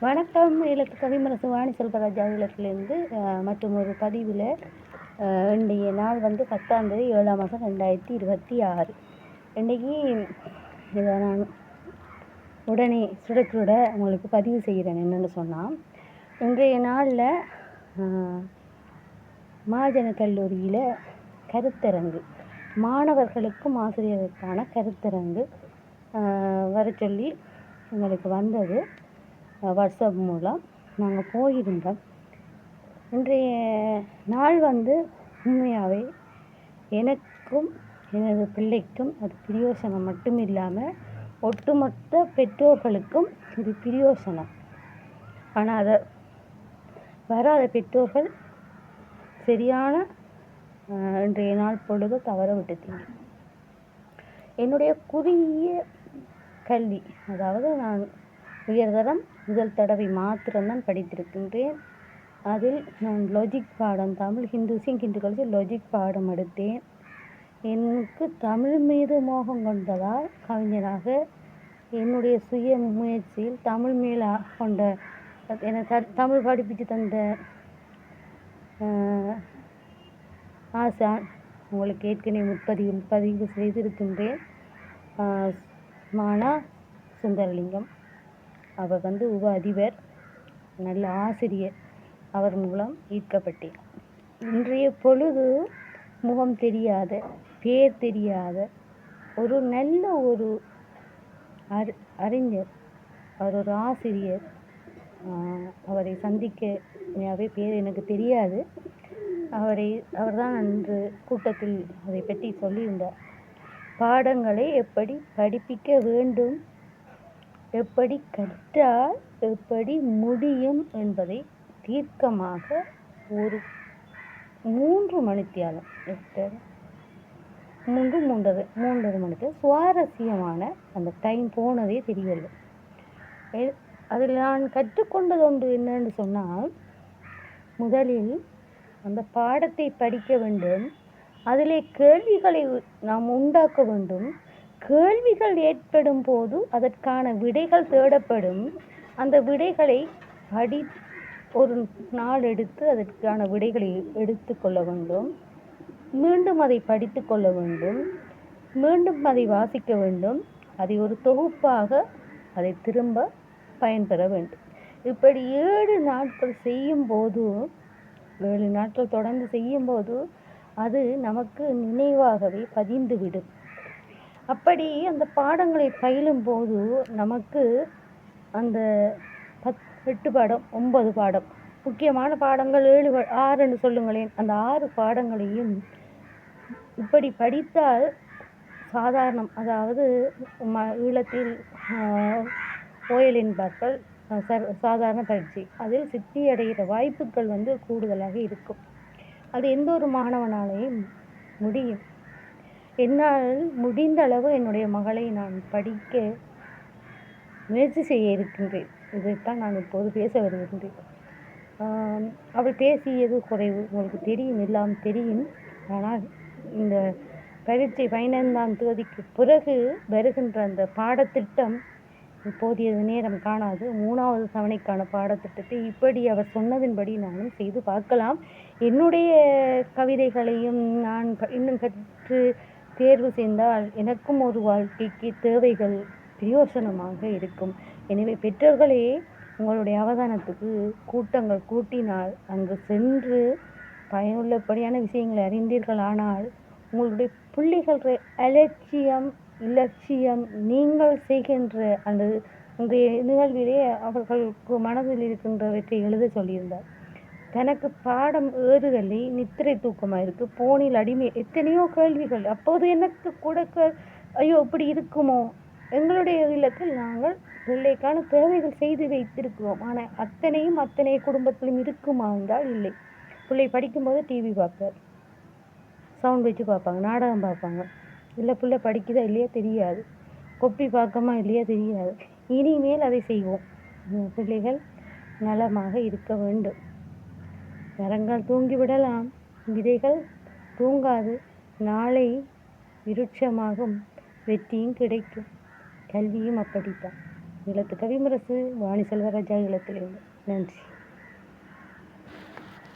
வணக்கம். ஈழத்து கவிமரசு வாணி செல்வராஜா ஈழத்திலிருந்து மற்றும் ஒரு பதிவில் இன்றைய நாள் 10ஆம் தேதி 7ஆம் மாதம் 2026. இன்றைக்கி இதை நான் உடனே சுட உங்களுக்கு பதிவு செய்கிறேன். என்னென்னு சொன்னால், இன்றைய நாளில் மகாஜன கல்லூரியில் கருத்தரங்கு, மாணவர்களுக்கும் ஆசிரியர்களுக்கான கருத்தரங்கு வர சொல்லி எங்களுக்கு வந்தது. வாட்ஸ்அப் மூலம் நாங்கள் போயிருந்தோம். இன்றைய நாள் உண்மையாகவே எனக்கும் எனது பிள்ளைக்கும் அது பிரயோசனம் மட்டும் இல்லாமல் ஒட்டுமொத்த பெற்றோர்களுக்கும் இது பிரயோசனம். ஆனால் அதை வராத பெற்றோர்கள் சரியான இன்றைய நாள் பொழுது தவற விட்டுட்டீங்க. என்னுடைய குறுகிய கல்வி, அதாவது நான் உயர்தரம் முதல் தடவை மாத்திரம்தான் படித்திருக்கின்றேன். அதில் நான் லாஜிக் பாடம், தமிழ் ஹிந்து கழிச்சு லாஜிக் பாடம் எடுத்தேன். எனக்கு தமிழ் மீது மோகம் கொண்டதால் கவிஞராக என்னுடைய சுய முயற்சியில் தமிழ் மேலே கொண்ட தமிழ் படிப்பிச்சு தந்த ஆசான் உங்களுக்கு ஏற்கனவே பதிவு செய்திருக்கின்றேன். மானா சுந்தரலிங்கம் அவர் உப அதிபர், நல்ல ஆசிரியர். அவர் மூலம் ஈர்க்கப்பட்டேன். இன்றைய பொழுது முகம் தெரியாத, பேர் தெரியாத ஒரு நல்ல ஒரு அறிஞர், அவர் ஒரு ஆசிரியர். அவரை சந்திக்கவே பேர் எனக்கு தெரியாது. அவர்தான் அன்று கூட்டத்தில் அதை பற்றி சொல்லியிருந்தார். பாடங்களை எப்படி படிப்பிக்க வேண்டும், எப்படி கற்றால் எப்படி முடியும் என்பதை தீர்க்கமாக ஒரு 3 மணித்தியாலம் 3.5 மணிக்கு சுவாரஸ்யமான அந்த டைம் போனதே தெரியவில்லை. அதில் நான் கற்றுக்கொண்டது ஒன்று என்னன்னு சொன்னால், முதலில் அந்த பாடத்தை படிக்க வேண்டும், அதிலே கேள்விகளை நாம் உண்டாக்க வேண்டும். கேள்விகள் ஏற்படும் போது அதற்கான விடைகள் தேடப்படும். அந்த விடைகளை ஒரு நாள் எடுத்து அதற்கான விடைகளை எடுத்து கொள்ள வேண்டும். மீண்டும் அதை படித்து கொள்ள வேண்டும். மீண்டும் அதை வாசிக்க வேண்டும். அதை ஒரு தொகுப்பாக அதை திரும்ப பயன்பெற வேண்டும். இப்படி 7 நாட்கள் செய்யும்போது, 7 நாட்கள் தொடர்ந்து செய்யும்போது அது நமக்கு நினைவாகவே பதிந்துவிடும். அப்படி அந்த பாடங்களை பயிலும் போது நமக்கு அந்த 8 பாடம் 9 பாடம், முக்கியமான பாடங்கள் 6 சொல்லுங்களேன், அந்த 6 பாடங்களையும் இப்படி படித்தால் சாதாரணம், அதாவது ஈழத்தில் ஓயல் என்பார்கள் சாதாரண பரீட்சை, அதில் சித்தி அடைகிற வாய்ப்புகள் கூடுதலாக இருக்கும். அது எந்த ஒரு மாணவனாலேயும் முடியும். என்னால் முடிந்த அளவு என்னுடைய மகளை நான் படிக்க முயற்சி செய்ய இருக்கின்றேன். இதைத்தான் நான் இப்போது பேச வருகின்றேன். அவள் பேசியது குறைவு, உங்களுக்கு தெரியும், எல்லாம் தெரியும். ஆனால் இந்த பரீட்சை 15ஆம் தேதிக்கு பிறகு வருகின்ற அந்த பாடத்திட்டம் இப்போதைய நேரம் காணாது. 3வது தவணைக்கான பாடத்திட்டத்தை இப்படி அவர் சொன்னதின்படி நானும் செய்து பார்க்கலாம். என்னுடைய கவிதைகளையும் நான் இன்னும் கற்று தேர்வு செய்தால் எனக்கும் ஒரு வாழ்க்கைக்கு தேவைகள் பிரயோசனமாக இருக்கும். எனவே பெற்றோர்களே, உங்களுடைய அவதானத்துக்கு கூட்டங்கள் கூட்டினால் அங்கு சென்று பயனுள்ளபடியான விஷயங்களை அறிந்தீர்களானால் உங்களுடைய பிள்ளைகளுடைய இலட்சியம் நீங்கள் செய்கின்ற அந்த உங்களுடைய நிகழ்விலே அவர்களுக்கு மனதில் இருக்கின்றவற்றை எழுத சொல்லியிருந்தார். தனக்கு பாடம் ஏறுதலை நித்திரை தூக்கமாக இருக்குது, போனில் அடிமை, எத்தனையோ கேள்விகள். அப்போது எனக்கு கூட ஐயோ இப்படி இருக்குமோ. எங்களுடைய இல்லத்தில் நாங்கள் பிள்ளைக்கான தேவைகள் செய்து வைத்திருக்கிறோம். ஆனால் அத்தனை குடும்பத்திலும் இருக்குமா என்றால் இல்லை. பிள்ளை படிக்கும்போது டிவி பார்ப்பார், சவுண்ட் வச்சு பார்ப்பாங்க, நாடகம் பார்ப்பாங்க. இல்லை பிள்ளை படிக்குதா இல்லையா தெரியாது, கொப்பி பார்க்கமா இல்லையா தெரியாது. இனிமேல் அதை செய்வோம். பிள்ளைகள் நலமாக இருக்க வேண்டும். மரங்கள் தூங்கிவிடலாம், விதைகள் தூங்காது. நாளை விருட்சமாகும், வெற்றியும் கிடைக்கும். கல்வியும் அப்படித்தான். ஈழத்து கவிமுரசு வாணி செல்வராஜா ஈழத்திலிருந்து. நன்றி.